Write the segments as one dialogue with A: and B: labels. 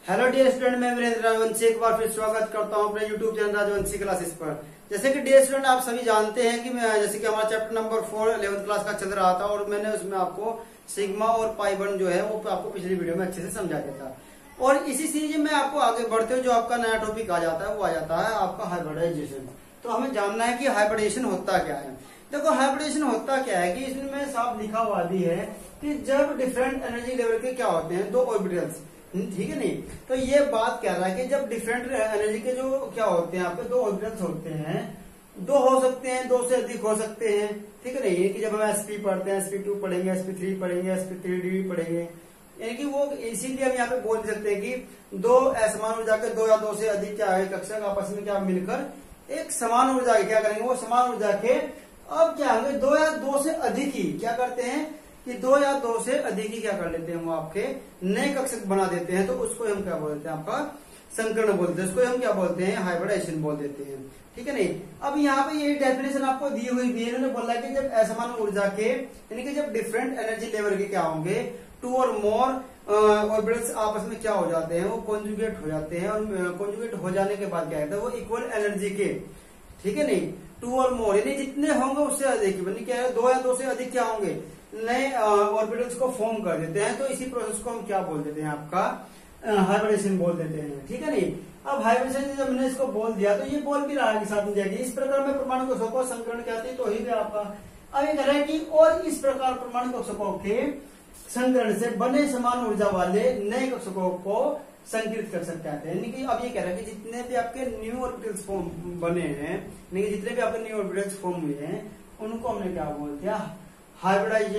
A: Hello dear student, मैं वीरेंद्र राजवंशी एक बार फिर स्वागत करता हूं अपने यूट्यूब चैनल राजवंशी क्लासेस पर। जैसे कि डियर स्टूडेंट आप सभी जानते हैं कि जैसे कि हमारा चैप्टर नंबर 4 11th क्लास का चल रहा था और मैंने उसमें आपको सिग्मा और पाई वन जो है वो आपको पिछली वीडियो में अच्छे से समझा दिया था। और इसी सीरीज में आपको आगे बढ़ते हुए जो आपका नया टॉपिक आ जाता है वो आ जाता है आपका हाइब्रिडाइजेशन। तो हमें जानना है कि हाइब्रिडाइजेशन होता क्या है। देखो हाइब्रिडेशन होता क्या है कि इसमें साफ लिखा हुआ भी है कि जब डिफरेंट एनर्जी लेवल के क्या होते हैं, दो ऑर्बिटल्स, ठीक है नहीं। तो ये बात कह रहा है कि जब डिफरेंट एनर्जी के जो क्या होते हैं आपके दो ऑर्बिटल्स होते हैं, दो हो सकते हैं, दो से अधिक हो सकते हैं, ठीक है नहीं। कि जब हम sp पढ़ते हैं, sp2 पढ़ेंगे, sp3 पढ़ेंगे, sp3d पढ़ेंगे, यानी कि वो इसीलिए हम यहाँ पे बोल सकते हैं कि दो असमान ऊर्जा के दो या दो से अधिक क्या है कक्षक आपस में क्या मिलकर एक समान ऊर्जा क्या करेंगे, वो समान ऊर्जा के अब क्या होंगे दो या दो से अधिक ही क्या करते हैं कि दो या दो से अधिक ही क्या कर लेते हैं, वो आपके नए कक्षक बना देते हैं। तो उसको हम क्या बोलते हैं, आपका संकरण बोलते हैं, उसको हम क्या बोलते हैं, हाइब्रिडाइजेशन बोल देते हैं, ठीक है नहीं। अब यहाँ पे ये डेफिनेशन आपको दी हुई भी है, इन्होंने बोला कि जब असमान ऊर्जा के यानी कि जब डिफरेंट एनर्जी लेवल के क्या होंगे, टू और मोर ऑर्बिटल्स आपस में क्या हो जाते हैं, वो कॉन्जुगेट हो जाते हैं। और कॉन्जुगेट हो जाने के बाद क्या कहता है, वो इक्वल एनर्जी के, ठीक है नहीं, टू और मोर यानी जितने होंगे उससे अधिक, यानी क्या है दो या दो से अधिक क्या होंगे नए ऑर्बिटल्स को फॉर्म कर देते हैं। तो इसी प्रोसेस को हम क्या बोल देते हैं, आपका हाइब्रिडेशन बोल देते हैं, ठीक है नहीं। अब हाइब्रिडेशन जब मैंने इसको बोल दिया तो ये बोल भी रहा है कि साथ में जाएगी इस प्रकार में परमाणु कक्षकों को संकरण कहते हैं। तो ही आपका अब ये कह रहा है कि और इस प्रकार परमाणु कक्षकों के संकरण से बने समान ऊर्जा वाले नए कक्षकों को संकृत कक्षक कहते हैं। यानी कि अब ये कह रहा है कि जितने भी आपके न्यू ऑर्बिटल्स फॉर्म बने हैं, यानी कि जितने भी आपके न्यू ऑर्बिटल्स फॉर्म हुए हैं, उनको हमने क्या बोल दिया, हाइब्रिडाइज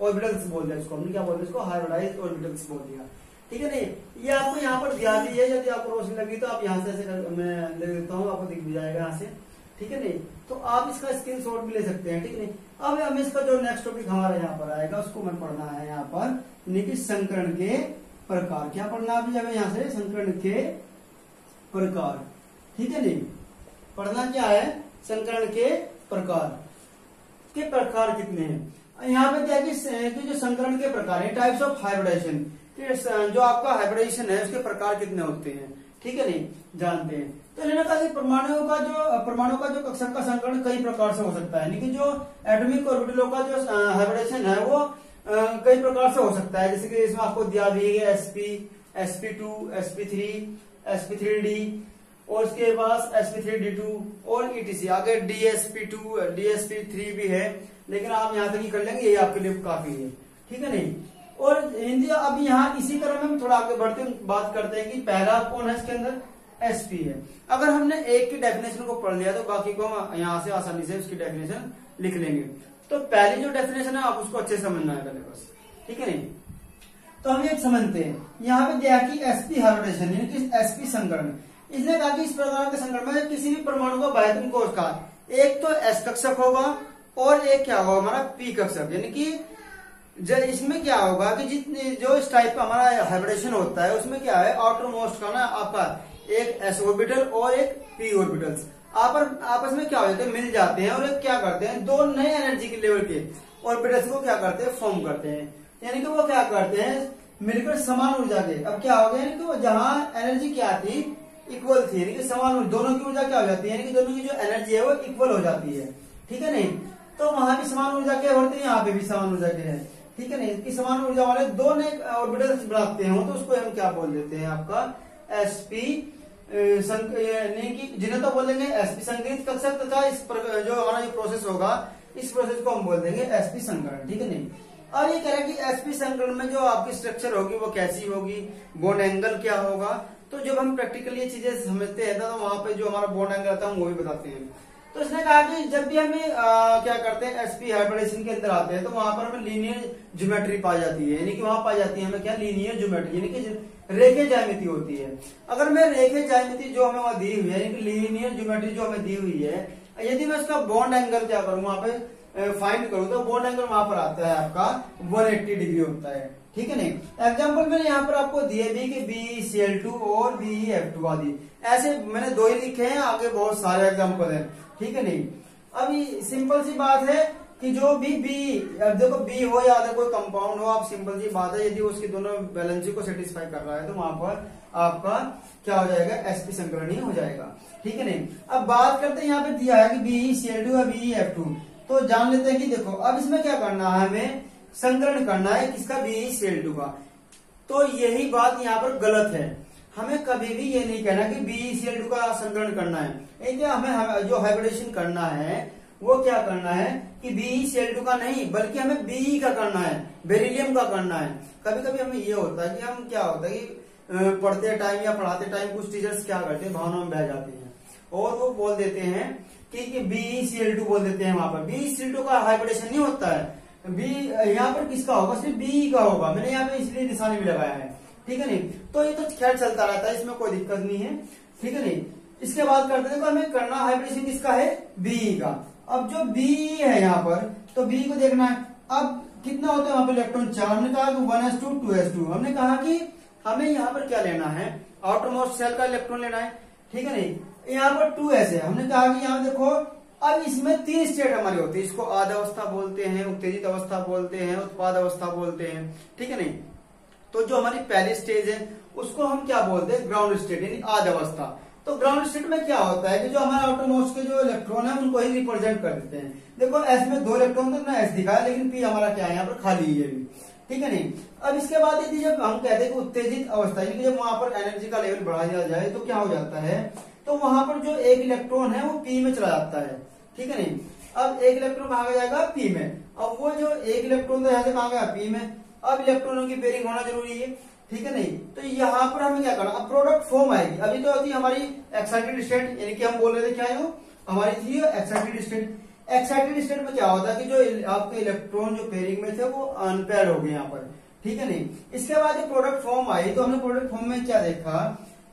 A: ऑर्बिटल्स बोल दिया। इसको हमने क्या बोल दिया, इसको हाइब्रिडाइज ऑर्बिटल्स बोल दिया, ठीक है नहीं। ये आपको यहाँ पर ध्यान दीजिए, यदि आपको रोशनी लगी तो आप यहाँ से ऐसे मैं दे देता हूँ, आपको दिख भी जाएगा यहाँ से, ठीक है नहीं। तो आप इसका स्क्रीनशॉट भी ले सकते हैं, ठीक है नहीं। अब हम इसका जो नेक्स्ट टॉपिक हमारा यहाँ पर आएगा उसको हमें पढ़ना है यहाँ पर, यानी कि संकरण के प्रकार। क्या पढ़ना अभी जब यहाँ से संकरण के प्रकार, ठीक है नहीं। पढ़ना क्या है, संकरण के प्रकार के प्रकार कितने हैं। यहाँ पे क्या कि जो संकरण के प्रकार है, टाइप्स ऑफ हाइब्रिडेशन, जो आपका हाइब्रिडेशन है उसके प्रकार कितने होते हैं, ठीक है नहीं, जानते हैं। तो इन्होंने कहा कि परमाणु का जो कक्षक का संकरण कई प्रकार से हो सकता है, यानी कि जो एटॉमिक ऑर्बिटलों का जो हाइब्रिडेशन है वो कई प्रकार से हो सकता है। जैसे कि इसमें आपको दिया भी है sp, sp2, sp3, sp3d और उसके बाद sp3d2 और etc। आगे dsp2, dsp3 भी है, लेकिन आप यहाँ तक ही कर लेंगे, ये आपके लिए काफी है, ठीक है नहीं। और हिंदी अब यहाँ इसी क्रम में थोड़ा आगे बढ़ते बात करते हैं कि पहला कौन है इसके अंदर, sp है। अगर हमने एक की डेफिनेशन को पढ़ लिया तो बाकी को हम यहाँ से आसानी से उसकी डेफिनेशन लिख लेंगे। तो पहली जो डेफिनेशन है आप उसको अच्छे से समझना है पहले बस, ठीक है नहीं। तो हम ये समझते हैं, यहाँ पे दिया कि sp हाइब्रिडेशन यानी कि sp संकरण। इसने कहा कि इस प्रकार के संकरण में किसी भी परमाणु का बाह्यतम कोश का एक तो s कक्षक होगा और एक क्या होगा हमारा p कक्षक। यानी कि इसमें क्या होगा कि जितने जो इस टाइप का हमारा हाइब्रिडेशन होता है उसमें क्या है, आउटर मोस्ट का ना आपका एक s ऑर्बिटल और एक p ऑर्बिटल्स आपस में क्या हो जाते हैं, मिल जाते हैं और एक क्या करते हैं, दो नए एनर्जी के लेवल के ऑर्बिटल्स को क्या करते हैं, फॉर्म करते हैं। यानी कि वो क्या करते हैं, मिलकर समान ऊर्जा के, अब क्या हो गया, यानी कि वो जहां एनर्जी क्या थी, इक्वल थी, यानी कि समान, दोनों की ऊर्जा क्या हो जाती है, यानी कि दोनों की जो एनर्जी है वो इक्वल हो जाती है, ठीक है नहीं। तो वहां भी समान ऊर्जा के होते हैं, यहाँ पे भी समान ऊर्जा के है, ठीक है नहीं। कि समान ऊर्जा वाले दो नए ऑर्बिटल्स बनाते हैं तो उसको हम क्या बोल देते हैं, आपका sp नहीं कि जिन्हें तो बोलेंगे sp संकरित कक्षक, तथा इस जो हमारा जो प्रोसेस होगा इस प्रोसेस को हम बोल देंगे sp संकरण, ठीक है नहीं। और ये कह रहा है कि sp संकरण में जो आपकी स्ट्रक्चर होगी वो कैसी होगी, बॉन्ड एंगल क्या होगा। तो जब हम प्रैक्टिकली ये चीजें समझते हैं तो वहां पे जो हमारा बॉन्ड एंगल आता है हम वो भी बताते हैं। तो इसने कहा कि जब भी हमें क्या करते हैं sp हाइब्रिडेशन के अंदर आते हैं तो वहां पर हमें लीनियर ज्योमेट्री पाई जाती है, यानी कि वहां पाई जाती है हमें क्या, लीनियर ज्योमेट्री, यानी कि रेखीय ज्यामिति होती है। अगर मैं रेखीय ज्यामिति जो हमें वहां दी हुई है, यानी कि लीनियर ज्योमेट्री जो हमें दी हुई है, यदि मैं इसका बॉन्ड एंगल क्या करूं वहां पे फाइंड करूं तो बॉन्ड एंगल वहां पर आता है आपका 180 डिग्री होता है, ठीक है नहीं। एग्जाम्पल मैंने यहाँ पर आपको दिए भी कि BeCl2 और BeF2 आदि, ऐसे मैंने दो ही लिखे हैं, आगे बहुत सारे एग्जाम्पल है, ठीक है नहीं। अभी सिंपल सी बात है कि जो भी बी, अब देखो बी हो या अदर कोई कंपाउंड हो, आप सिंपल सी बात है, यदि उसकी दोनों वैलेंसी को सेटिस्फाई कर रहा है तो वहां पर आपका क्या हो जाएगा, sp संकरण ही हो जाएगा। ठीक है नहीं। अब बात करते हैं, यहाँ पे दिया है कि BeCl2 या BeF2, तो जान लेते हैं कि देखो अब इसमें क्या करना है, हमें संकरण करना है किसका, BeCl2 का। तो यही बात यहाँ पर गलत है, हमें कभी भी ये नहीं कहना कि BeCl2 का संकरण करना है। हमें जो हाइब्रिडेशन करना है वो क्या करना है कि BeCl2 का नहीं, बल्कि हमें Be का करना है, बेरिलियम का करना है। कभी कभी हमें ये होता है कि हम क्या होता है कि पढ़ते टाइम या पढ़ाते टाइम कुछ टीचर्स क्या करते हैं, भावनाओं में बह जाते हैं और वो बोल देते हैं कि BeCl2 बोल देते हैं। वहां पर BeCl2 का हाइब्रिडेशन नहीं होता है, बी यहाँ पर किसका होगा, सिर्फ Be का होगा। मैंने यहाँ पे इसलिए निशानी भी लगाया है। ठीक है नहीं। तो ये तो खैर चलता रहता है, इसमें कोई दिक्कत नहीं है। ठीक है नहीं। इसके बाद करते हैं, हमें करना हाइब्रिडेशन किसका है, Be का। अब जो Be है यहाँ पर, तो Be को देखना है। अब कितना होता है वहां पर इलेक्ट्रॉन, 4। हमने कहा कि 1s2 2s2। हमने कहा कि हमें यहाँ पर क्या लेना है, आउटर मोस्ट शेल का इलेक्ट्रॉन लेना है। ठीक है नहीं। यहाँ पर 2s है, हमने कहा कि यहाँ देखो अब इसमें 3 स्टेट हमारी होती है, इसको आध अवस्था बोलते हैं, उत्तेजित अवस्था बोलते हैं, उत्पाद अवस्था बोलते हैं। ठीक है नहीं। तो जो हमारी पहली स्टेज है उसको हम क्या बोलते हैं, ग्राउंड स्टेट यानी आध अवस्था। तो ग्राउंड स्टेट में क्या होता है कि जो हमारे आउटर मोस्ट के जो इलेक्ट्रॉन है उनको ही रिप्रेजेंट कर देते हैं। देखो s में 2 इलेक्ट्रॉन तो ना s दिखाया, लेकिन p हमारा क्या है यहाँ पर खाली है भी। ठीक है नहीं। अब इसके बाद यदि जब हम कहते हैं कि उत्तेजित अवस्था, यानी जब वहां पर एनर्जी का लेवल बढ़ा दिया जाए तो क्या हो जाता है, तो वहां पर जो एक इलेक्ट्रॉन है वो p में चला जाता है। ठीक है नहीं। अब एक इलेक्ट्रॉन कहाँ जाएगा, p में। अब वो जो एक इलेक्ट्रॉन तो यहाँ से कहाँ गया, p में। अब इलेक्ट्रॉनों की पेयरिंग होना जरूरी है। ठीक है नहीं। तो यहाँ पर हमें क्या करना, अब प्रोडक्ट फॉर्म आएगी। अभी तो होती हमारी एक्साइटेड स्टेट, यानी कि हम बोल रहे थे क्या है वो हमारी थी एक्साइटेड स्टेट। एक्साइटेड स्टेट में क्या होता है कि जो आपके इलेक्ट्रॉन जो पेयरिंग में थे वो अनपेयर हो गए यहाँ पर। ठीक है नहीं। इसके बाद ये प्रोडक्ट फॉर्म आई, तो हमने प्रोडक्ट फॉर्म में क्या देखा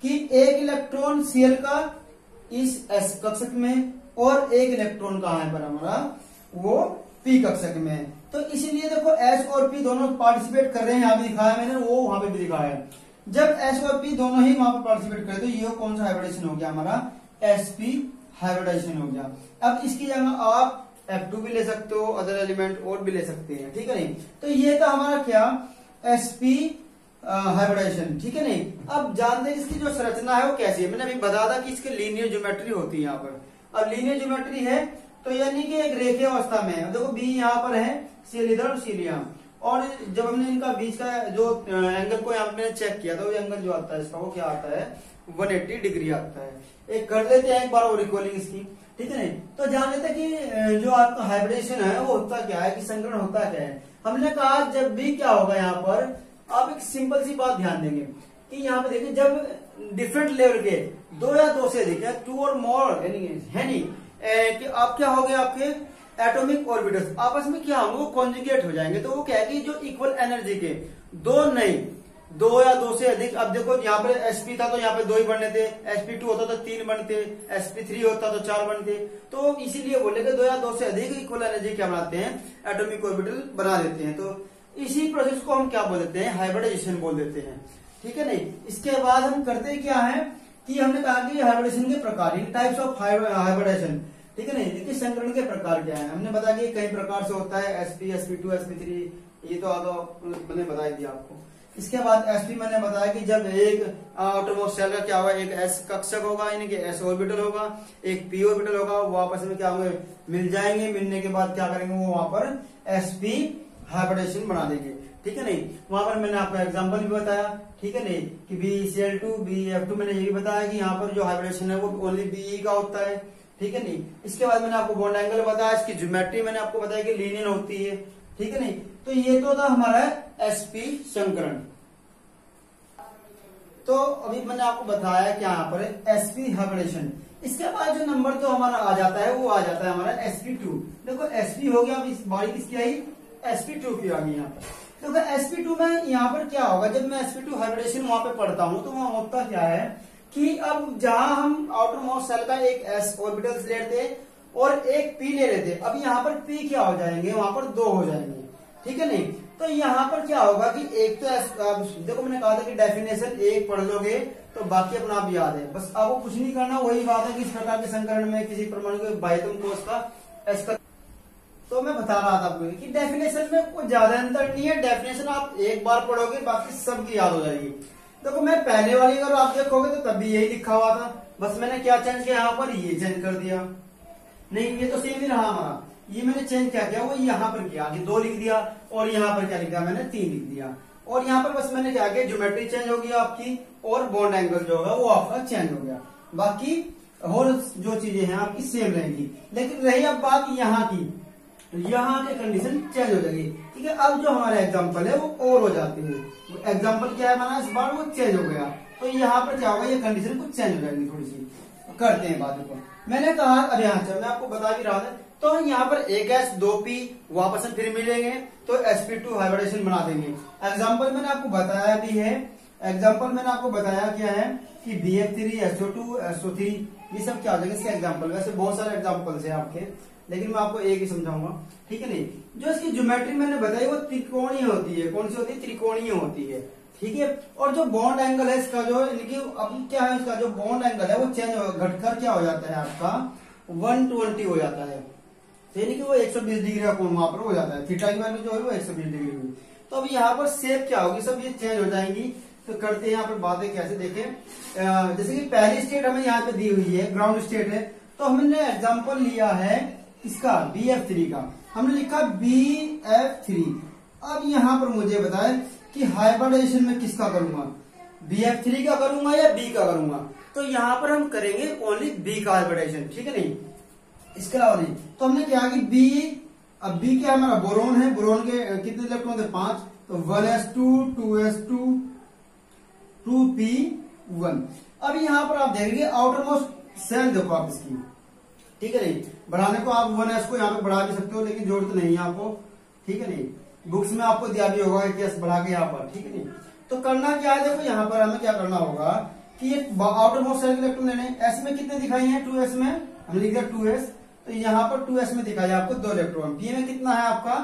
A: कि एक इलेक्ट्रॉन Cl का इस s कक्षक में और एक इलेक्ट्रॉन कहाँ है पर हमारा, वो p कक्षक में है। तो इसीलिए देखो s और p दोनों पार्टिसिपेट कर रहे हैं, यहाँ भी दिखाया मैंने, वो वहां पे भी दिखाया है। जब s और p दोनों ही वहां पर पार्टिसिपेट करे तो ये कौन सा हाइब्रिडेशन हो गया हमारा, sp हाइब्रिडेशन हो गया। अब इसकी जगह आप F2 भी ले सकते हो, अदर एलिमेंट और भी ले सकते हैं। ठीक है नहीं। तो ये था हमारा क्या, sp हाइब्रिडेशन। ठीक है नहीं। अब जानते हैं इसकी जो संरचना है वो कैसी है। मैंने अभी बताया था कि इसकी लीनियर ज्योमेट्री होती है यहाँ पर। अब लीनियर ज्योमेट्री है तो यानी कि एक रेखीय अवस्था में, देखो बी यहाँ पर है, Cl इधर और Cl यहाँ। और जब हमने इनका बीच का जो एंगल को यहाँ पे चेक किया तो एंगल जो आता है इसका वो क्या आता है, 180 डिग्री आता है। एक कर लेते हैं एक बार और रिकॉलिंग इसकी। ठीक है नहीं। तो जान लेते हैं कि जो आपका हाइब्रिडेशन है वो होता क्या है, कि संकरण होता क्या है। हमने कहा जब भी क्या होगा यहाँ पर, आप एक सिंपल सी बात ध्यान देंगे कि यहाँ पे देखिए जब डिफरेंट लेवल के 2 या 2 से अधिक है, 2 और मोर है नहीं कि आप क्या हो गए, आपके एटॉमिक ऑर्बिटल्स आपस में क्या होंगे, वो कॉन्जुगेट हो जाएंगे। तो वो क्या है कि जो इक्वल एनर्जी के 2 नहीं 2 या 2 से अधिक। अब देखो यहाँ पे sp था तो यहाँ पे 2 ही बनने थे, sp2 होता तो 3 बनते, sp3 होता तो 4 बनते। तो इसीलिए बोले कि 2 या 2 से अधिक इक्वल एनर्जी क्या बनाते हैं, एटॉमिक ऑर्बिटल बना देते हैं। तो इसी प्रोसेस को हम क्या बोल देते हैं, हाइब्रिडाइजेशन बोल देते हैं। ठीक है नहीं। इसके बाद हम करते क्या है कि हमने कहा कि हाइब्रिडेशन के प्रकार, टाइप्स ऑफ हाइब्रिडेशन। ठीक है नहीं। देखिए संकरण के प्रकार क्या है, हमने बताया कि कई प्रकार से होता है, sp sp2 sp3, ये तो आगे मैंने बता दिया आपको। इसके बाद sp मैंने बताया कि जब एक आउटर मोस्ट शेल का क्या होगा, एक s कक्षक होगा यानी कि s ऑर्बिटल होगा, एक p ऑर्बिटल होगा, वो आपस में क्या होंगे, मिल जाएंगे। मिलने के बाद क्या करेंगे, वो वहां पर sp हाइब्रिडेशन बना देंगे। ठीक है नहीं। वहां पर मैंने आपको एग्जांपल भी बताया। ठीक है नहीं कि BeCl2 BeF2 मैंने ये भी बताया कि यहाँ पर जो हाइब्रिडेशन है वो ओनली Be का होता है। ठीक है नहीं। इसके बाद मैंने आपको बॉन्ड एंगल बताया, इसकी ज्योमेट्री मैंने आपको बताया कि लीनियर होती है। ठीक है नहीं। तो ये तो था हमारा sp संकरण। तो अभी मैंने आपको बताया कि यहाँ पर sp हाइब्रिडेशन। इसके बाद जो नंबर तो हमारा आ जाता है वो आ जाता है हमारा sp2। देखो sp हो गया, अब इस बारी किसकी आई, sp2 की आ गई यहाँ पर। तो sp2 में यहाँ पर क्या होगा, जब मैं sp2 हाइब्रिडेशन वहां पे पढ़ता हूं तो वहां होता क्या है कि अब जहां हम आउटर मोस्ट शेल का एक s ऑर्बिटल लेते और एक p ले लेते, अब यहाँ पर p क्या हो जाएंगे, वहां पर 2 हो जाएंगे। ठीक है नहीं। तो यहाँ पर क्या होगा कि एक तो देखो मैंने कहा था कि डेफिनेशन एक पढ़ लोगे तो बाकी अपना आप याद है, बस आपको कुछ नहीं करना। वही बात है कि इस प्रकार के संकरण में किसी परमाणु के बाह्यतम कोश का s का तो मैं बता रहा था आपको कि डेफिनेशन में कोई ज्यादा अंतर नहीं है। डेफिनेशन आप एक बार पढ़ोगे बाकी सबकी याद हो जाएगी। देखो मैं पहले वाली अगर आप देखोगे तो तब भी यही लिखा हुआ था, बस मैंने क्या चेंज किया यहाँ पर, ये चेंज कर दिया। नहीं ये तो सेम ही रहा हमारा, ये मैंने चेंज क्या किया, वो यहाँ पर किया कि 2 लिख दिया और यहाँ पर क्या लिख दिया मैंने 3 लिख दिया। और यहाँ पर बस मैंने क्या किया, ज्योमेट्री चेंज हो गया आपकी और बॉन्ड एंगल जो होगा वो आपका चेंज हो गया। बाकी और जो चीजें हैं आपकी सेम रहेंगी। लेकिन रही अब बात यहाँ की, तो यहाँ की कंडीशन चेंज हो जाएगी। ठीक है, अब जो हमारा एग्जाम्पल है वो और हो जाते हैं। एग्जाम्पल क्या है हमारा, इस बार वो चेंज हो गया, तो यहाँ पर क्या होगा, ये कंडीशन कुछ चेंज हो जाएगी थोड़ी सी। करते हैं बात को। मैंने कहा अब यहाँ से मैं आपको बता भी रहा था, तो यहाँ पर 1s 2p वापस फिर मिलेंगे तो sp2 हाइब्रिडेशन बना देंगे। एग्जाम्पल मैंने आपको बताया भी है, एग्जाम्पल मैंने आपको बताया क्या है कि BF3 SO2 SO3 ये सब क्या हो जाएगा इसके एग्जाम्पल। वैसे बहुत सारे एग्जाम्पल्स है आपके, लेकिन मैं आपको एक ही समझाऊंगा। ठीक है नहीं, जो इसकी ज्योमेट्री मैंने बताई वो त्रिकोणीय होती है। कौन सी होती है, त्रिकोणीय होती है। ठीक है, और जो बॉन्ड एंगल है इसका जो इनकी अब क्या है, इसका जो बॉन्ड एंगल है वो चेंज घटकर क्या हो जाता है आपका 120 हो जाता है। यानी कि वो 120 डिग्री का कोण वहां पर हो जाता है, थीटा की वैल्यू जो है वो 120 डिग्री हुई। तो अब यहाँ पर शेप क्या होगी, सब ये चेंज हो जाएंगी। तो करते हैं यहाँ पर बातें कैसे देखें। जैसे कि पहली स्टेट हमें यहाँ पे दी हुई है, ग्राउंड स्टेट है, तो हमने एग्जाम्पल लिया है इसका BF3 का, हमने लिखा BF3। अब यहाँ पर मुझे बताए कि हाइब्रिडेशन में किसका करूंगा, BF3 का करूंगा या B का करूंगा। तो यहाँ पर हम करेंगे ओनली B का हाइब्रिडेशन। ठीक है नहीं, इसके अलावा नहीं। तो हमने क्या कि B, अब B क्या हमारा बोरोन है, बोरोन के कितने इलेक्ट्रॉन थे 5, तो 1s2 2s2 2p1। अब यहाँ पर आप देखेंगे आउटर मोस्ट सेल देखो आप इसकी। ठीक है नहीं, बढ़ाने को आप 1s को यहाँ पे बढ़ा भी सकते हो, लेकिन जरूरत नहीं है आपको। ठीक है नहीं, बुक्स में आपको दिया भी होगा कि एस बढ़ा के यहाँ पर। ठीक है नहीं, तो करना क्या है, देखो यहाँ पर हमें क्या करना होगा कि ये आउटर मोस्ट सेल के इलेक्ट्रॉन लेने। एस में कितने दिखाई है, 2s में हमने लिख दिया 2s, तो यहाँ पर 2s में दिखाई आपको 2 इलेक्ट्रॉन। पी में कितना है आपका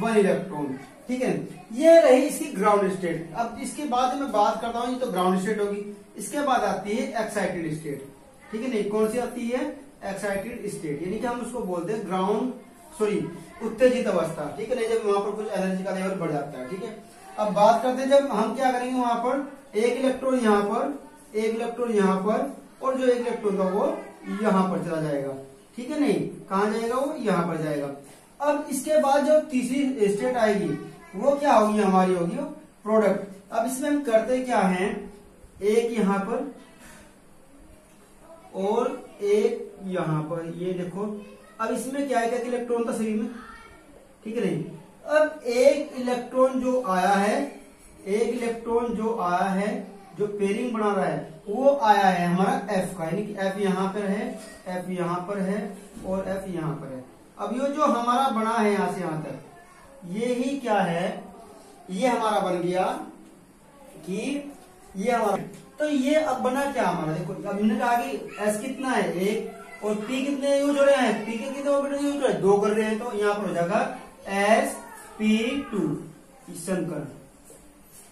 A: 1 इलेक्ट्रॉन। ठीक है, ये रही इसकी ग्राउंड स्टेट। अब इसके बाद मैं बात करता हूँ, ये तो ग्राउंड स्टेट होगी। इसके बाद आती है एक्साइटेड स्टेट। ठीक है नहीं, कौन सी आती है, एक्साइटेड स्टेट, यानी कि हम उसको बोलते हैं ग्राउंड उत्तेजित अवस्था। ठीक है नहीं, जब वहां पर कुछ एनर्जी का लेवल बढ़ जाता है। ठीक है, अब बात करते हैं जब हम क्या करेंगे, वहां पर 1 इलेक्ट्रॉन यहाँ पर, 1 इलेक्ट्रॉन यहाँ पर, और जो 1 इलेक्ट्रॉन था वो यहाँ पर चला जाएगा। ठीक है नहीं, कहाँ जाएगा, वो यहाँ पर जाएगा। अब इसके बाद जो तीसरी स्टेट आएगी वो क्या होगी, हमारी होगी वो प्रोडक्ट। अब इसमें हम करते क्या हैं, एक यहाँ पर और एक यहाँ पर, ये देखो। अब इसमें क्या है कि इलेक्ट्रॉन था सभी में। ठीक है नहीं, अब एक इलेक्ट्रॉन जो आया है, एक इलेक्ट्रॉन जो आया है, जो पेयरिंग बना रहा है वो आया है हमारा F का, यानी कि F यहाँ पर है, F यहाँ पर है और F यहाँ पर है। अब ये जो हमारा बना है यहाँ से यहाँ तक, ये ही क्या है, ये हमारा बन गया कि ये हमारा, तो ये अब बना क्या हमारा, देखो अब हमने कहा कि S कितना है 1 और P कितने यूज हो रहे हैं, P के कितने ऑर्बिटल यूज हो रहे हैं 2 कर रहे हैं, तो यहाँ पर हो जाएगा sp2 संकर।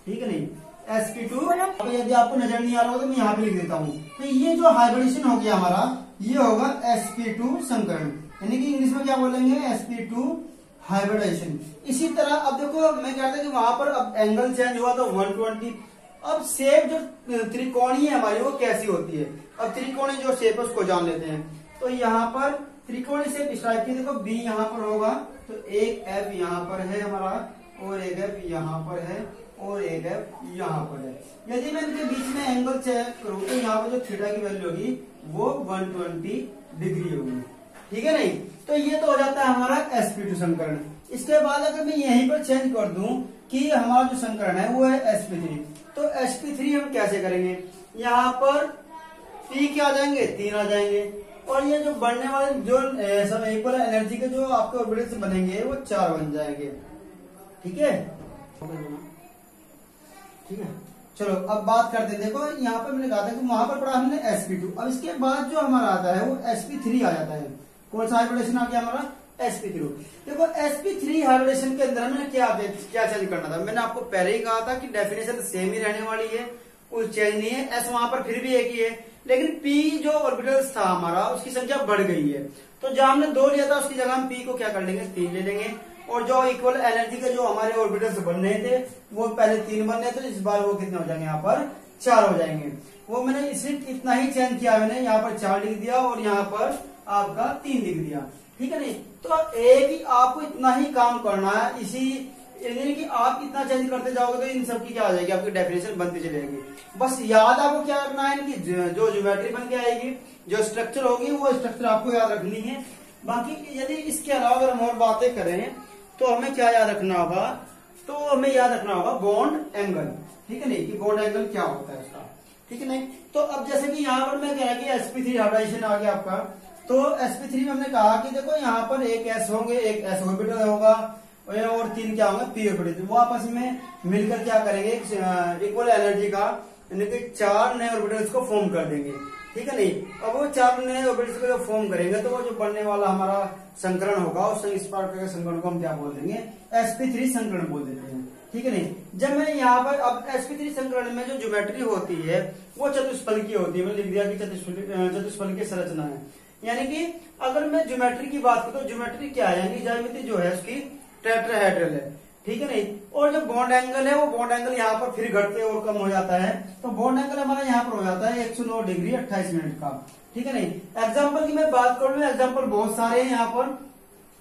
A: ठीक है नहीं, sp2। अब यदि आपको नजर नहीं आ रहा हो तो मैं यहाँ पे लिख देता हूँ। तो ये जो हाइब्रिडेशन हो गया हमारा, ये होगा sp2 संकरण, यानी कि इंग्लिश में क्या बोलेंगे, sp2 हाइब्रिडेशन। इसी तरह अब देखो मैं कहता कि वहां पर अब एंगल चेंज हुआ तो 120। अब शेप जो त्रिकोणीय है हमारी वो कैसी होती है, अब त्रिकोणीय जो शेप है उसको जान लेते हैं। तो यहाँ पर त्रिकोणीय शेप इस टाइप की, देखो B यहाँ पर होगा, तो एक F यहाँ पर है हमारा और एक F यहाँ पर है और एक F यहाँ पर है। यदि मैं इनके बीच में एंगल चेक करूँ तो यहाँ पर जो थीटा की वैल्यू होगी वो 120 डिग्री होगी। ठीक है नहीं, तो ये तो हो जाता है हमारा sp2 संकरण। इसके बाद अगर मैं यहीं पर चेंज कर दूं कि हमारा जो संकरण है वो है sp3, तो sp3 हम कैसे करेंगे, यहाँ पर P क्या आ जाएंगे 3 आ जाएंगे, और ये जो बनने वाले जो सब इक्वल एनर्जी के जो आपके ऑर्बिटल से बनेंगे वो 4 बन जाएंगे। ठीक है, ठीक है, चलो अब बात करते हैं। देखो यहाँ पर मैंने कहा था कि वहां पर पढ़ा हमने sp2, अब इसके बाद जो हमारा आता है वो sp3 आ जाता है। कौन सा हाइब्रिडेशन आ गया हमारा, sp3। देखो sp3 हाइब्रिडेशन के अंदर हमने क्या चेंज करना था, मैंने आपको पहले ही कहा था कि डेफिनेशन सेम ही रहने वाली है कुछ चेंज नहीं है, एस वहां पर फिर भी एक ही है, लेकिन पी जो ऑर्बिटल्स था हमारा उसकी संख्या बढ़ गई है। तो जहां हमने 2 लिया था उसकी जगह हम पी को क्या कर लेंगे, 3 ले लेंगे। और जो इक्वल एनर्जी के जो हमारे ऑर्बिटल्स बन रहे थे वो पहले 3 बन रहे थे, इस बार वो कितने हो जाएंगे, यहाँ पर 4 हो जाएंगे। वो मैंने सिर्फ इतना ही चेंज किया, मैंने यहाँ पर 4 लिख दिया और यहाँ पर आपका 3 लिख दिया, ठीक है नहीं। तो एक ही आपको इतना ही काम करना है, इसी यानी कि आप इतना चेंज करते जाओगे तो इन सब की क्या आ जाएगी, आपकी डेफिनेशन बनती चलेगी। बस याद आपको क्या रखना है, इनकी जो ज्योमेट्री बन के आएगी, जो स्ट्रक्चर होगी वो स्ट्रक्चर आपको याद रखनी है। बाकी यदि इसके अलावा अगर हम और बातें करें तो हमें क्या याद रखना होगा, तो हमें याद रखना होगा बॉन्ड एंगल, ठीक है नहीं, कि बॉन्ड एंगल क्या होता है उसका, ठीक है नहीं। तो अब जैसे कि यहाँ पर मैं कह रहा कि sp3 हाइब्रिडाइजेशन आ गया आपका, तो sp3 में हमने कहा कि देखो यहाँ पर एक s होंगे, एक s ऑर्बिटल होगा और 3 क्या होंगे, p ऑर्बिटल। वो आपस में मिलकर क्या करेंगे, इक्वल एनर्जी का यानी कि 4 नए ऑर्बिटल्स को फॉर्म कर देंगे, ठीक है नहीं। अब वो 4 नए ऑर्बिटल्स को जब फॉर्म करेंगे तो वो जो बनने वाला हमारा संकरण होगा उस इस प्रकार के संकरण को हम क्या बोल देंगे, sp3 संकरण बोल देते हैं, ठीक है नहीं। जब मैं यहाँ पर अब sp3 संकरण में जो ज्योमेट्री होती है वो चतुष्फलकीय होती है, मैंने लिख दिया कि चतुष्फलकीय संरचना है। यानी कि अगर मैं ज्योमेट्री की बात करूं तो ज्योमेट्री क्या है, यानी ज्यामिति जो है उसकी टेट्राहेड्रल है, ठीक है नहीं। और जो बॉन्ड एंगल है वो बॉन्ड एंगल यहाँ पर फिर घटते और कम हो जाता है, तो बॉन्ड एंगल हमारा यहाँ पर हो जाता है 109 डिग्री 28 मिनट का, ठीक है नहीं। एग्जाम्पल की मैं बात करूं, एग्जाम्पल बहुत सारे हैं यहाँ पर,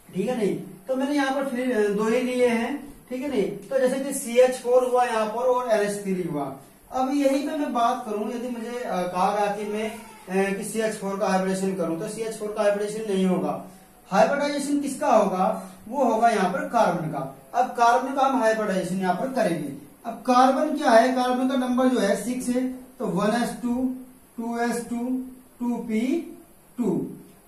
A: ठीक है नहीं। तो मैंने यहाँ पर फिर 2 ही लिए हैं, ठीक है नहीं। तो जैसे कि CH4 हुआ यहाँ पर और NH3 हुआ। अब यही पे मैं बात करूं, यदि मुझे कहा गया कि मैं कि CH4 का हाइब्रिडेशन करूं तो CH4 का हाइब्रिडेशन नहीं होगा। हाइब्रिडाइजेशन किसका होगा, वो होगा यहाँ पर कार्बन का। अब कार्बन का हम हाइब्रिडाइजेशन यहाँ पर करेंगे। अब कार्बन क्या है, कार्बन का नंबर जो है 6 है, तो 1s2 2s2 2p2,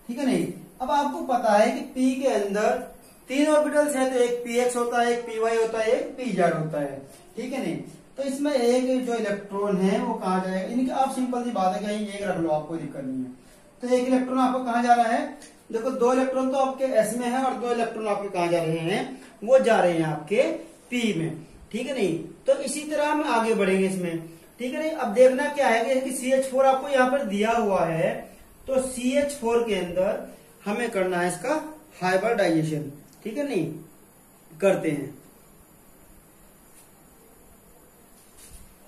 A: ठीक है नहीं। अब आपको पता है कि p के अंदर 3 ऑर्बिटल्स हैं, तो एक px होता है, एक py होता है, एक pz होता है, ठीक है नहीं। तो इसमें एक जो इलेक्ट्रॉन है वो कहाँ जाएगा, इनकी आप सिंपल सी बात है कि एक रख लो, आपको दिक्कत नहीं है। तो एक इलेक्ट्रॉन आपको कहाँ जा रहा है, देखो 2 इलेक्ट्रॉन तो आपके s में है और 2 इलेक्ट्रॉन आपके कहाँ जा रहे हैं, वो जा रहे हैं आपके p में, ठीक है नहीं। तो इसी तरह हम आगे बढ़ेंगे इसमें, ठीक है नहीं। अब देखना क्या है कि CH4 आपको यहाँ पर दिया हुआ है, तो CH4 के अंदर हमें करना है इसका हाइब्रिडाइजेशन, ठीक है नहीं, करते हैं।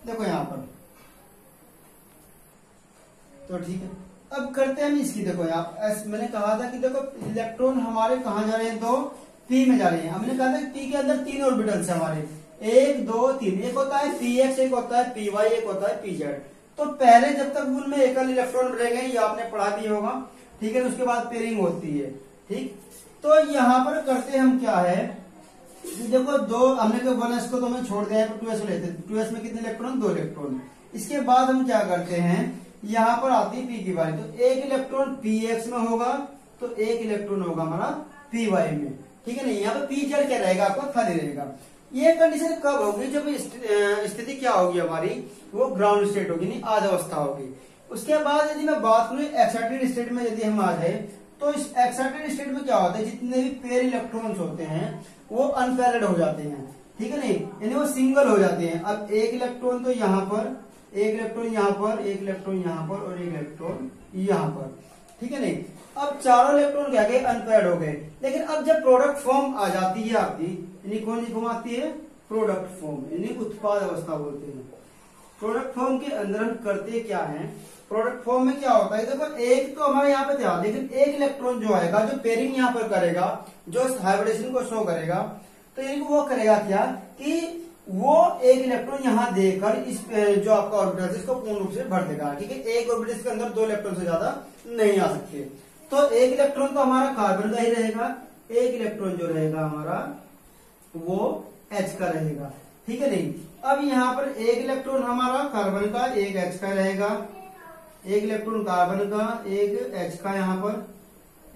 A: देखो यहाँ पर तो ठीक है, अब करते हैं हम इसकी। देखो यहाँ मैंने कहा था कि देखो इलेक्ट्रॉन हमारे कहाँ जा रहे हैं, तो p में जा रहे हैं। हमने कहा था कि p के अंदर 3 ऑर्बिटल्स है हमारे, 1 2 3, एक होता है px, एक होता है py, एक होता है pz। तो पहले जब तक उनमें एकल इलेक्ट्रॉन रहेंगे, ये आपने पढ़ा दिया होगा, ठीक है। उसके बाद पेयरिंग होती है, ठीक। तो यहाँ पर करते हम क्या है, देखो 2 हमने कहा 1s को तो हमें छोड़ दिया है, 2s लेते हैं, 2s में कितने इलेक्ट्रॉन, 2 इलेक्ट्रॉन। इसके बाद हम क्या करते हैं, यहाँ पर आती है p की बारी, तो एक इलेक्ट्रॉन px में होगा, तो एक इलेक्ट्रॉन होगा हमारा py में, ठीक है नहीं। यहाँ पर pz क्या रहेगा, आपका खाली रहेगा। ये कंडीशन कब होगी, जब स्थिति क्या होगी हमारी, वो ग्राउंड स्टेट होगी, नहीं आध अवस्था होगी। उसके बाद यदि मैं बात करूं एक्साइटेड स्टेट में यदि हम आ जाए, तो इस एक्साइटेड स्टेट में क्या होता है, जितने भी पेयर इलेक्ट्रॉन्स होते हैं वो अनपेयर्ड हो जाते हैं, ठीक है नहीं, यानी वो सिंगल हो जाते हैं। अब एक इलेक्ट्रॉन तो यहाँ पर, एक इलेक्ट्रॉन यहाँ पर, एक इलेक्ट्रॉन यहाँ पर और एक इलेक्ट्रॉन यहाँ पर, ठीक है नहीं। अब चारों इलेक्ट्रॉन क्या गए, अनपेयर्ड हो गए। लेकिन अब जब प्रोडक्ट फॉर्म आ जाती है आपकी, यानी कौन सी फॉर्म आती है, प्रोडक्ट फॉर्म, यानी उत्पाद अवस्था बोलते हैं। प्रोडक्ट फॉर्म के अंदर हम करते क्या है, प्रोडक्ट फॉर्म में क्या होता है, देखो एक तो हमारे यहाँ पे ध्यान, लेकिन एक इलेक्ट्रॉन जो आएगा, जो पेयरिंग यहाँ पर करेगा, जो हाइब्रिडेशन को शो करेगा, तो यानी वो करेगा क्या कि वो एक इलेक्ट्रॉन यहाँ देकर इस जो आपका ऑर्बिटल है इसको पूर्ण रूप से भर देगा, ठीक है। एक ऑर्बिटल के अंदर 2 इलेक्ट्रॉन से ज्यादा नहीं आ सकते। तो एक इलेक्ट्रॉन तो हमारा कार्बन का ही रहेगा, एक इलेक्ट्रॉन जो रहेगा हमारा वो H का रहेगा, ठीक है नहीं। अब यहाँ पर एक इलेक्ट्रॉन हमारा कार्बन का, एक H का रहेगा, एक इलेक्ट्रॉन कार्बन का, एक H का यहाँ पर,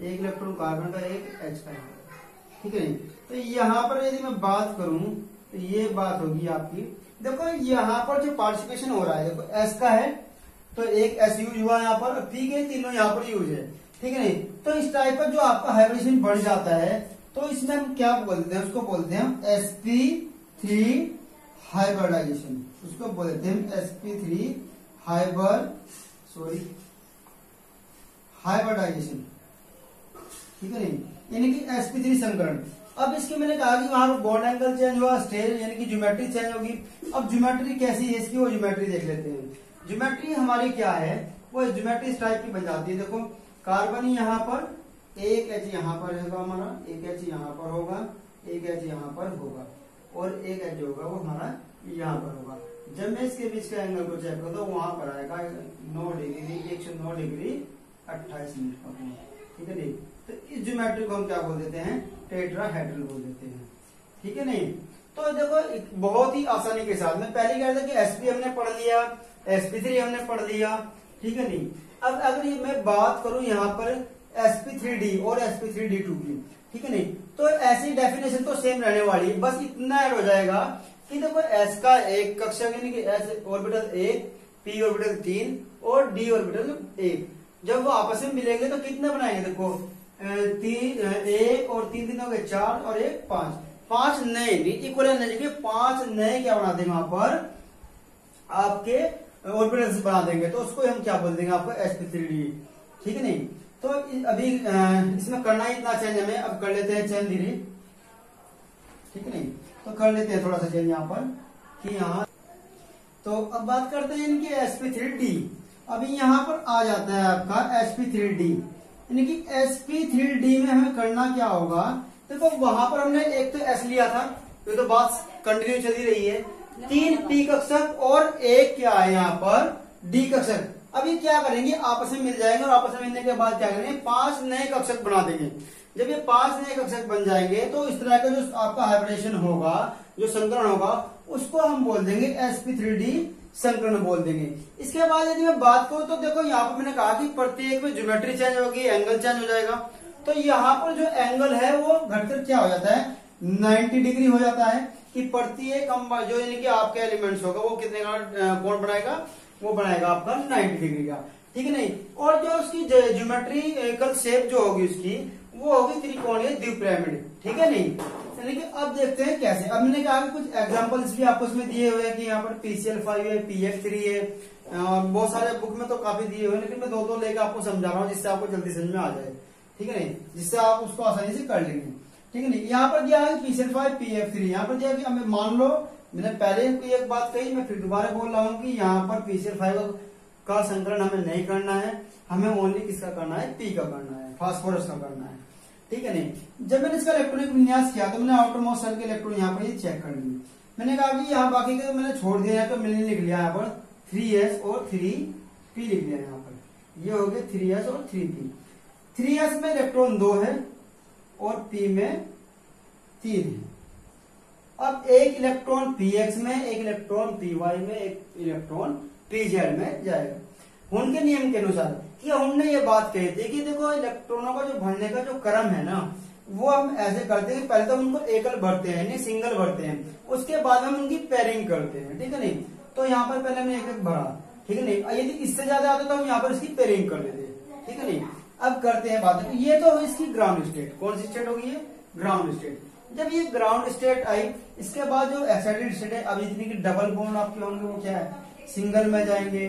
A: एक इलेक्ट्रॉन कार्बन का, एक H का यहाँ पर, ठीक है नहीं। तो यहाँ पर यदि मैं बात करूं तो ये बात होगी आपकी, देखो यहाँ पर जो पार्टिसिपेशन हो रहा है, देखो S का है तो एक S यूज हुआ यहाँ पर, P के तीनों यहाँ पर यूज है, ठीक है नहीं। तो इस टाइप पर जो आपका हाइब्रिडेशन बढ़ जाता है, तो इसमें हम क्या बोलते हैं, उसको बोलते हैं sp3 हाइब्रिडाइजेशन। उसको बोल देते हैं sp3 हाइब्रिडाइजेशन, ठीक है नहीं, यानी कि sp3 संकरण। अब इसके मैंने कहा कि वहां पर बॉन्ड एंगल चेंज हुआ, स्टेज यानी कि ज्योमेट्री चेंज होगी। अब ज्योमेट्री कैसी है इसकी, वो ज्योमेट्री देख लेते हैं। ज्योमेट्री हमारी क्या है, वो ज्योमेट्री इस टाइप की बन जाती है। देखो कार्बन यहाँ पर, एक एच यहाँ पर होगा हमारा, एक एच यहाँ पर होगा, एक एच यहाँ पर होगा, और एक एच होगा वो हमारा यहाँ पर होगा। जब मैं इसके बीच का एंगल को चेक करूँ तो वहां पर आएगा 9 डिग्री 109 डिग्री 28 मिनट का कोण, ठीक है नहीं। तो इस ज्योमेट्री को हम क्या बोल देते हैं, टेट्राहेड्रल बोल देते हैं, ठीक है नहीं। तो देखो बहुत ही आसानी के साथ में पहले क्या था कि sp हमने पढ़ लिया, sp3 हमने पढ़ लिया, ठीक है नहीं। अब अगर मैं बात करूं यहाँ पर sp3d और sp3d2 की, ठीक है नहीं, तो ऐसी डेफिनेशन तो सेम रहने वाली है, बस इतना ऐड हो जाएगा कि देखो s का एक कक्षक यानी कि s ऑर्बिटल 1, p ऑर्बिटल 3 और d ऑर्बिटल 1, जब वो आपस में मिलेंगे तो कितने बनाएंगे, देखो 1 और 3 दिन हो गए 4 और 1 5, 5 नए इक्वल एनर्जी के 5 नए क्या बना देंगे वहां पर आपके ऑर्बिटल्स बना देंगे, तो उसको हम क्या बोल देंगे आपको sp3d, ठीक है नहीं। तो अभी इसमें करना ही इतना चेंज हमें, अब कर लेते हैं चेंज धीरे, ठीक है नहीं। तो कर लेते हैं थोड़ा सा चेंज यहाँ पर कि यहाँ, तो अब बात करते हैं इनकी sp3d। अभी यहाँ पर आ जाता है आपका sp3d, यानी कि sp3d में हमें करना क्या होगा, देखो वहां पर हमने एक तो s लिया था, ये तो बात कंटिन्यू चली रही है, 3 p कक्षक और एक क्या है यहाँ पर d कक्षक। अभी क्या करेंगे, आपस में मिल जाएंगे, और आपस में मिलने के बाद क्या करेंगे, 5 नए कक्षक बना देंगे। जब ये 5 नए कक्षक बन जाएंगे तो इस तरह का जो आपका हाइब्रिडेशन होगा, जो संकरण होगा, उसको हम बोल देंगे sp3d संकरण बोल देंगे। इसके बाद यदि मैं बात करूं तो देखो यहाँ पर मैंने कहा कि प्रत्येक में ज्योमेट्री चेंज होगी, एंगल चेंज हो जाएगा। तो यहाँ पर जो एंगल है वो घटकर क्या हो जाता है, 90 डिग्री हो जाता है, कि प्रत्येक जो यानी कि आपके एलिमेंट्स होगा वो कितने का कोण बनाएगा, वो बनाएगा आपका 90 डिग्री का, ठीक है नहीं। और जो उसकी ज्योमेट्रिकल शेप जो होगी उसकी, वो होगी त्रिकोणीय द्विपिरामिड, ठीक है नहीं। यानी कि अब देखते हैं कैसे। अब मैंने कहा कि कुछ एग्जांपल्स भी आपको उसमें दिए हुए हैं कि यहाँ पर PCl5 है, PF3 है, बहुत सारे बुक में तो काफी दिए हुए हैं, लेकिन मैं दो लेकर आपको समझा रहा हूँ जिससे आपको जल्दी समझ में आ जाए, ठीक है नहीं, जिससे आप उसको आसानी से कर लेंगे, ठीक है नहीं। यहाँ पर दिया है PCl5 PF3, यहाँ पर दिया कि हमें मान लो, मैंने पहले एक बात कही, मैं फिर दोबारा बोल रहा हूँ कि यहाँ पर PCl5 का संकलन हमें नहीं करना है, हमें ओनली किसका करना है, P का करना है, फास्फोरस का करना है, ठीक है नहीं। जब मैंने इसका इलेक्ट्रॉनिक विन्यास किया तो मैंने आउटर मोस्ट शेल के इलेक्ट्रॉन यहाँ पर ये चेक कर लिए। मैंने कहा कि यहाँ बाकी के तो मैंने छोड़ दिया है, तो मैंने लिख लिया यहाँ पर 3s और 3p लिख दिया यहाँ पर, ये हो गए 3s और 3p। 3s में इलेक्ट्रॉन 2 है और p में 3 है। अब एक इलेक्ट्रॉन px में, एक इलेक्ट्रॉन py में, एक इलेक्ट्रॉन pz में जाएगा। उनके नियम के अनुसार कि हमने ये बात कही थी कि देखो इलेक्ट्रॉनों का जो भरने का जो क्रम है ना, वो हम ऐसे करते हैं, पहले तो उनको एकल भरते हैं यानी सिंगल भरते हैं, उसके बाद हम उनकी पेयरिंग करते हैं, ठीक है नहीं। तो यहाँ पर पहले हमने एक भरा, ठीक है नहीं, यदि इससे ज्यादा आता तो हम यहाँ पर इसकी पेयरिंग कर लेते हैं, ठीक है नहीं। अब करते हैं बात, ये तो इसकी ग्राउंड स्टेट, कौन सी स्टेट होगी ये, ग्राउंड स्टेट। जब ये ग्राउंड स्टेट आई, इसके बाद जो एक्साइटेड स्टेट है, अब इतनी की डबल बॉन्ड आपके होंगे, वो क्या है, सिंगल में जाएंगे,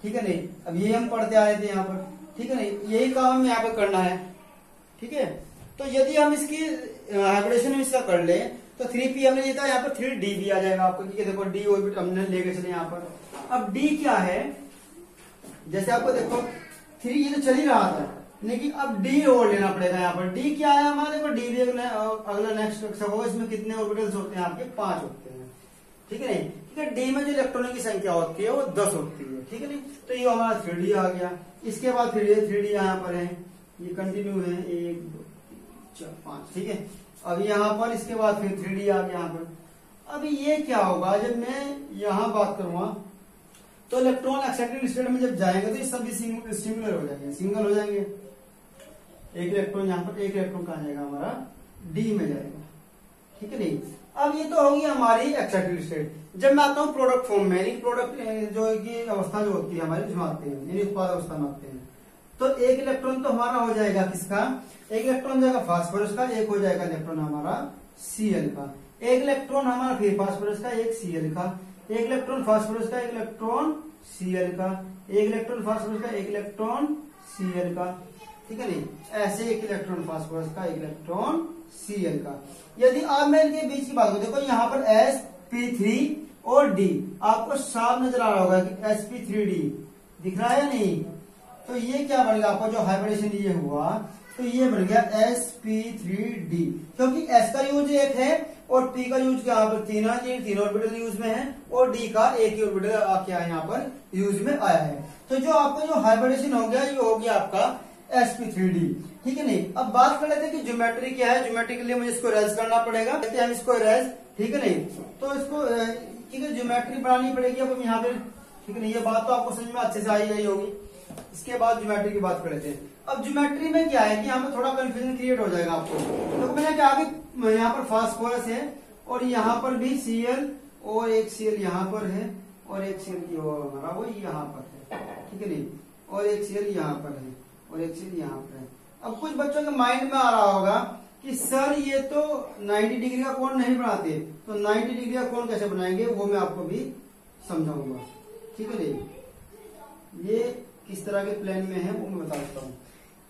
A: ठीक है नहीं। अब ये हम पढ़ते आ रहे थे यहाँ पर, ठीक है नहीं, यही काम हमें यहाँ पर करना है, ठीक है। तो यदि हम इसकी हाइब्रिडेशन इसका कर ले तो 3p हमने लिया था, यहाँ पर 3d भी आ जाएगा आपको, ठीक है। देखो d ऑर्बिट हमने लेके चले यहाँ पर। अब d क्या है, जैसे आपको देखो 3 ये तो चल ही रहा था, लेकिन अब d और लेना पड़ेगा यहाँ पर। d क्या है हमारा, देखो d भी अगला नेक्स्ट कक्षा होगा, इसमें कितने ऑर्बिटल्स होते हैं आपके, 5 होते हैं, ठीक है नहीं। ठीक है, d में जो इलेक्ट्रॉनों की संख्या होती है वो 10 होती है, ठीक है नहीं। तो ये हमारा 3d आ गया। इसके बाद 3d यहाँ पर है, ये कंटिन्यू है, 1 2 3 4 5, ठीक है। अब यहाँ पर इसके बाद फिर 3d आ गया यहाँ पर। अब ये क्या होगा, जब मैं यहाँ बात करूंगा तो इलेक्ट्रॉन एक्साइटेड स्टेट में जब जाएंगे तो ये सभी सिंगुलर हो जाएंगे, सिंगल हो जाएंगे। एक इलेक्ट्रॉन यहाँ पर, एक इलेक्ट्रॉन कहाँ जाएगा हमारा, d में जाएगा, ठीक है नहीं। अब ये तो होगी हमारी एक्साइटेड स्टेट। जब मैं आता हूँ प्रोडक्ट फॉर्म में, यानी प्रोडक्ट जो की अवस्था जो होती है हमारी, जिसमें आते हैं यानी उत्पाद अवस्था में आते हैं, तो एक इलेक्ट्रॉन तो हमारा हो जाएगा किसका, एक इलेक्ट्रॉन जाएगा फास्फोरस का, एक हो जाएगा इलेक्ट्रॉन हमारा Cl का, एक इलेक्ट्रॉन हमारा फिर फास्फोरस का, एक Cl का, एक इलेक्ट्रॉन फास्फोरस का, एक इलेक्ट्रॉन Cl का, एक इलेक्ट्रॉन फास्फोरस का, एक इलेक्ट्रॉन Cl का, ठीक है नहीं, ऐसे एक इलेक्ट्रॉन फास्फोरस का, एक इलेक्ट्रॉन Cl का। यदि आप मैं इनके बीच की बात करूं, देखो यहाँ पर sp3 और D आपको साफ नजर आ रहा होगा कि sp3D दिख रहा है या नहीं, तो ये क्या बन गया आपका जो हाइब्रिडेशन ये हुआ, तो ये बन गया sp3D, क्योंकि s का यूज एक है और p का यूज यहाँ पर तीन ऑर्बिटल यूज में है और d का एक ही ऑर्बिटल क्या है यहाँ पर यूज में आया है। तो जो आपका जो हाइब्रिडेशन हो गया ये हो गया आपका sp3D, ठीक है नहीं। अब बात कर लेते हैं कि ज्योमेट्री क्या है। ज्योमेट्री के लिए मुझे इसको रेज करना पड़ेगा, कहते हैं हम इसको रेज, ठीक है नहीं। तो इसको ठीक है ज्योमेट्री बनानी पड़ेगी अब हम यहाँ पे, ठीक है नहीं। ये बात तो आपको समझ में अच्छे से आई गई होगी। इसके बाद ज्योमेट्री की बात कर लेते हैं। अब ज्योमेट्री में क्या है कि यहाँ पे थोड़ा कंफ्यूजन क्रिएट हो जाएगा आपको। तो मैंने क्या कि यहाँ पर फास्फोरस है और यहाँ पर भी Cl और एक Cl यहाँ पर है और एक Cl की और हमारा वो यहाँ पर है, ठीक है नहीं, और एक Cl यहाँ पर है और एक Cl यहाँ पर है। अब कुछ बच्चों के माइंड में आ रहा होगा कि सर ये तो 90 डिग्री का कोण नहीं बनाते, तो 90 डिग्री का कोण कैसे बनाएंगे वो मैं आपको भी समझाऊंगा, ठीक है नहीं। ये किस तरह के प्लेन में है वो मैं बता देता हूँ।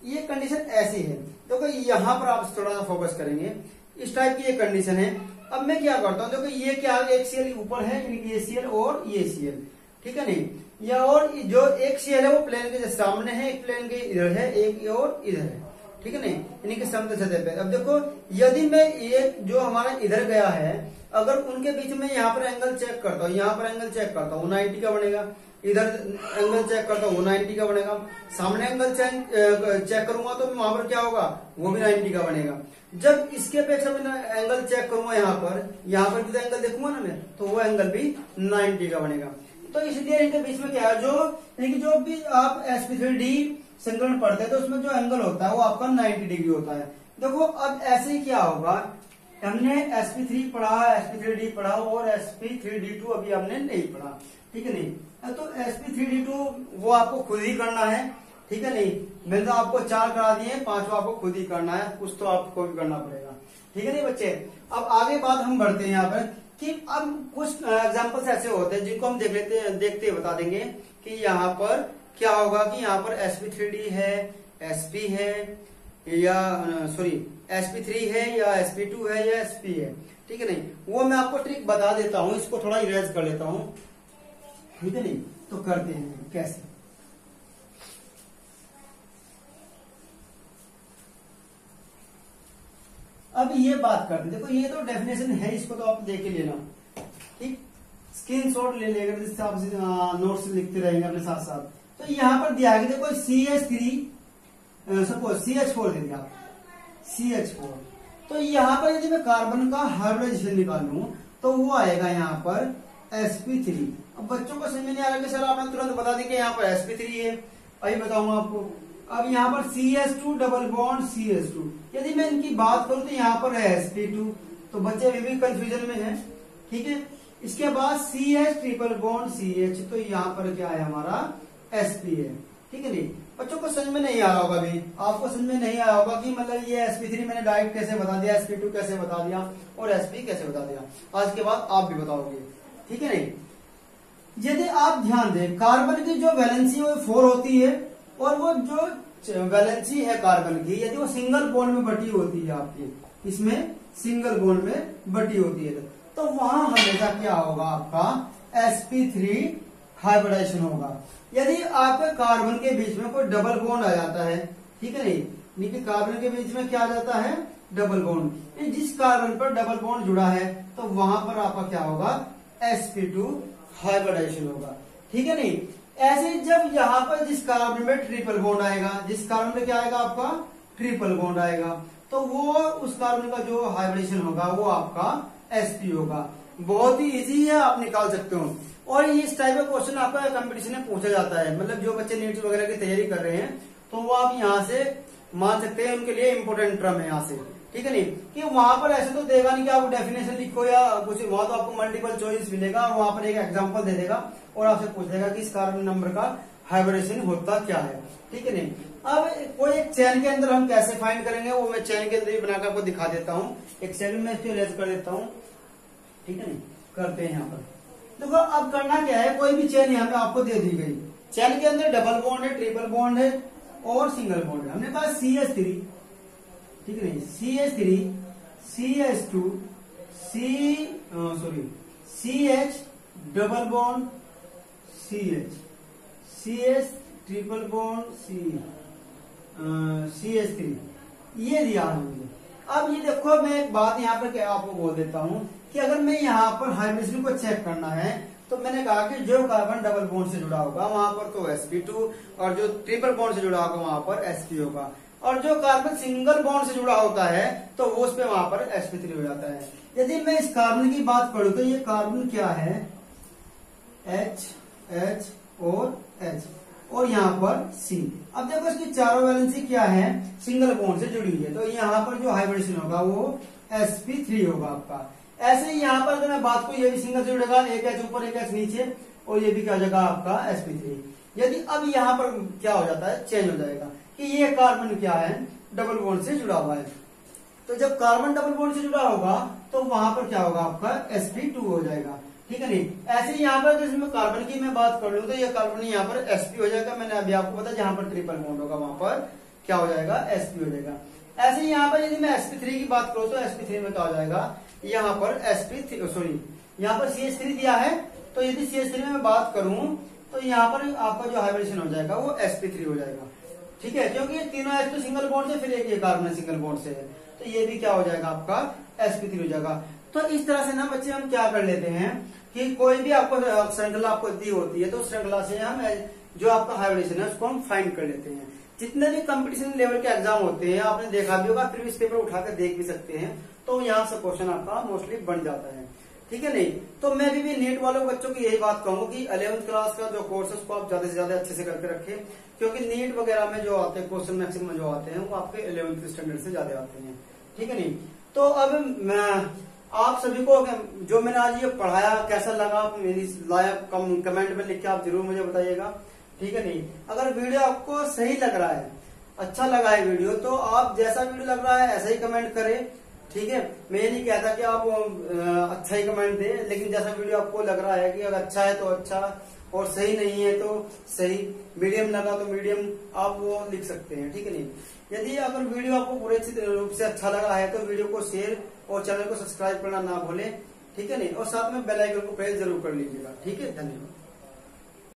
A: ये कंडीशन ऐसी है, देखो यहाँ पर आप थोड़ा सा फोकस करेंगे, इस टाइप की ये कंडीशन है। अब मैं क्या करता हूँ, देखो ये क्या एक Cl ऊपर है, ये Cl और ये Cl, ठीक है नहीं, या और जो एक Cl है वो प्लेन के सामने है, एक प्लेन के इधर है, एक और इधर है, ठीक है नहीं, इन्हीं के समतल सतह पे। अब देखो यदि मैं एक जो हमारा इधर गया है, अगर उनके बीच में यहाँ पर एंगल चेक करता हूँ, यहाँ पर एंगल चेक करता हूँ 90 का बनेगा, इधर एंगल चेक करता हूँ 90 का बनेगा, सामने एंगल चेक करूंगा तो वहां पर क्या होगा वो भी 90 का बनेगा। जब इसके अपेक्षा मैं एंगल चेक करूंगा यहाँ पर भी तो एंगल देखूंगा ना मैं, तो वो एंगल भी 90 का बनेगा। तो इसलिए इनके बीच में क्या है, जो भी आप sp3D संकलन पढ़ते हैं तो उसमें जो एंगल होता है वो आपका 90 डिग्री होता है। देखो अब ऐसे ही क्या होगा, हमने sp3 पढ़ा, sp3D पढ़ा और sp3D2 अभी हमने नहीं पढ़ा, ठीक है नहीं। तो sp3D2 वो आपको खुद ही करना है, ठीक है नहीं। मैंने तो आपको 4 करा दिए, 5वां आपको खुद ही करना है, कुछ तो आपको भी करना पड़ेगा, ठीक है नहीं बच्चे। अब आगे बात हम बढ़ते हैं यहाँ पर कि अब कुछ एग्जांपल्स ऐसे होते हैं जिनको हम देखते बता देंगे कि यहाँ पर क्या होगा कि यहाँ पर sp3D है, sp है या सॉरी sp3 है या sp2 है या sp है, ठीक है नहीं। वो मैं आपको ट्रिक बता देता हूँ, इसको थोड़ा इरेज कर लेता हूँ, ठीक है नहीं। तो करते हैं कैसे। अब ये बात करते हैं, देखो ये तो डेफिनेशन है, इसको तो आप देख ही लेना, ठीक। स्क्रीनशॉट ले लेकर जिससे आप नोट्स लिखते रहेंगे अपने साथ साथ। तो यहाँ पर दिया है देखो CH3 सपोज CH4 दे दिया, CH4। तो यहाँ पर यदि मैं कार्बन का हाइब्रिडाइजेशन निकालूं तो वो आएगा यहाँ पर sp3। अब बच्चों को समझ नहीं आ रहा कि सर आपने तुरंत बता दी कि यहाँ पर sp3 है, अभी बताऊंगा आपको। अब यहाँ पर CH2 डबल बॉन्ड CH2, यदि मैं इनकी बात करूं तो यहाँ पर है sp2, तो बच्चे अभी भी कंफ्यूजन में हैं, ठीक है। इसके बाद CH ट्रिपल बॉन्ड CH, तो यहाँ पर क्या है हमारा sp है, ठीक है नहीं। बच्चों को समझ में नहीं आ रहा होगा, अभी आपको समझ में नहीं आया होगा कि मतलब ये sp3 मैंने डायरेक्ट कैसे बता दिया, sp2 कैसे बता दिया और sp कैसे बता दिया। आज के बाद आप भी बताओगे, ठीक है नहीं। यदि आप ध्यान दें कार्बन की जो वैलेंसी वो 4 होती है और वो जो वैलेंसी है कार्बन की यदि वो सिंगल बॉन्ड में बटी होती है, आपकी इसमें सिंगल बॉन्ड में बटी होती है, तो वहां हमेशा क्या होगा आपका sp3 हाइब्रिडाइजेशन होगा। यदि आपके कार्बन के बीच में कोई डबल बॉन्ड आ जाता है, ठीक है नहीं, कार्बन के बीच में क्या आ जाता है डबल बॉन्ड, जिस कार्बन पर डबल बॉन्ड जुड़ा है तो वहां पर आपका क्या होगा sp2 हाइब्रिडाइजेशन होगा, ठीक है नहीं। ऐसे जब यहाँ पर जिस कार्बन में ट्रिपल बॉन्ड आएगा, जिस कार्बन में क्या आएगा आपका ट्रिपल बॉन्ड आएगा, तो वो उस कार्बन का जो हाइब्रिडेशन होगा वो आपका sp होगा। बहुत ही इजी है, आप निकाल सकते हो। और इस टाइप का क्वेश्चन आपका कंपटीशन में पूछा जाता है, मतलब जो बच्चे नीट वगैरह की तैयारी कर रहे हैं तो वो आप यहाँ से मान सकते हैं, उनके लिए इंपोर्टेंट टर्म है यहाँ से, ठीक है नहीं। कि वहां पर ऐसे तो देगा नहीं कि आप डेफिनेशन लिखो या कुछ, वहां तो आपको मल्टीपल चॉइस मिलेगा और वहां पर एक एग्जांपल दे देगा और आपसे पूछ देगा कि इस कार्बन नंबर का हाइब्रिडेशन होता क्या है, ठीक है नहीं। अब कोई एक चेन के अंदर हम कैसे फाइंड करेंगे वो मैं चेन के अंदर ही बनाकर आपको दिखा देता हूँ। एक सेकंड में इसको इरेज कर देता हूँ, ठीक है नहीं। करते हैं यहाँ पर देखो अब करना क्या है, कोई भी चेन यहाँ पे आपको दे दी गई, चेन के अंदर डबल बॉन्ड है, ट्रिपल बॉन्ड है और सिंगल बॉन्ड है। हमने कहा CH3, ठीक है नहीं, CH3, CH2, CH double bond CH triple bond CH3, ये दिया है मुझे। अब ये देखो, मैं एक बात यहाँ पर क्या आपको बोल देता हूँ कि अगर मैं यहाँ पर हाइड्रोजन को चेक करना है तो मैंने कहा कि जो कार्बन डबल बॉन्ड से जुड़ा होगा वहां पर तो sp2, और जो ट्रिपल बॉन्ड से जुड़ा होगा वहां पर sp होगा, और जो कार्बन सिंगल बॉन्ड से जुड़ा होता है तो वो उस पे वहां पर sp3 हो जाता है। यदि मैं इस कार्बन की बात करूं तो ये कार्बन क्या है, H और H और यहाँ पर C। अब देखो इसकी चारों वैलेंसी क्या है, सिंगल बॉन्ड से जुड़ी है, तो यहाँ पर जो हाइब्रिडेशन होगा वो sp3 होगा आपका। ऐसे ही यहाँ पर अगर मैं बात करूं, ये भी सिंगल से जुड़ेगा, एक H ऊपर एक H नीचे, और ये भी क्या हो जाएगा आपका sp3। यदि अब यहाँ पर क्या हो जाता है, चेंज हो जाएगा कि ये कार्बन क्या है, डबल बॉन्ड से जुड़ा हुआ है, तो जब कार्बन डबल बॉन्ड से जुड़ा होगा तो वहां पर क्या होगा आपका sp2 हो जाएगा, ठीक है नहीं। ऐसे ही यहाँ पर जिसमें कार्बन की मैं बात कर लूं तो ये कार्बन यहाँ पर sp हो जाएगा। मैंने अभी आपको बताया जहां पर ट्रिपल बॉन्ड होगा वहां पर क्या हो जाएगा, sp हो जाएगा। ऐसे ही यहाँ पर यदि मैं sp3 की बात करूं तो sp3 में क्या हो जाएगा, यहाँ पर यहाँ पर CH3 दिया है, तो यदि CH3 में मैं बात करूं तो यहाँ पर आपका जो हाइब्रिडेशन हो जाएगा वो sp3 हो जाएगा, ठीक है, क्योंकि ये तीनों H तो सिंगल बॉन्ड से, फिर एक ये कार्बन सिंगल बॉन्ड से है, तो ये भी क्या हो जाएगा आपका sp3 हो जाएगा। तो इस तरह से ना बच्चे हम क्या कर लेते हैं कि कोई भी आपको श्रृंखला आपको दी होती है तो श्रृंखला से हम जो आपका हाइब्रिडेशन है उसको हम फाइंड कर लेते हैं। जितने भी कंपटीशन लेवल के एग्जाम होते हैं आपने देखा भी होगा, प्रीवियस पेपर उठाकर देख भी सकते हैं, तो यहाँ से क्वेश्चन आपका मोस्टली बन जाता है, ठीक है नहीं। तो मैं भी नेट वालों बच्चों की यही बात कहूंगा कि 11th क्लास का जो कोर्स है उसको आप ज्यादा से ज्यादा अच्छे से करके रखें, क्योंकि नीट वगैरह में जो आते हैं क्वेश्चन मैक्सिमम जो आते हैं वो आपके 11th स्टैंडर्ड से ज्यादा आते हैं, ठीक है नहीं। तो अब मैं आप सभी को जो मैंने आज ये पढ़ाया कैसा लगा, मेरी लाइव कमेंट में लिख के आप जरूर मुझे बताइएगा, ठीक है नहीं। अगर वीडियो आपको सही लग रहा है, अच्छा लगा है वीडियो, तो आप जैसा वीडियो लग रहा है ऐसा ही कमेंट करें, ठीक है। मैं ये नहीं कहता कि आप अच्छा ही कमेंट दें, लेकिन जैसा वीडियो आपको लग रहा है कि अगर अच्छा है तो अच्छा, और सही नहीं है तो सही, मीडियम लगा तो मीडियम, आप वो लिख सकते हैं, ठीक है नहीं। यदि अगर वीडियो आपको पूरे रूप से अच्छा लगा है तो वीडियो को शेयर और चैनल को सब्सक्राइब करना ना भूलें, ठीक है नहीं, और साथ में बेल आइकन को प्रेस जरूर कर लीजिएगा, ठीक है। धन्यवाद।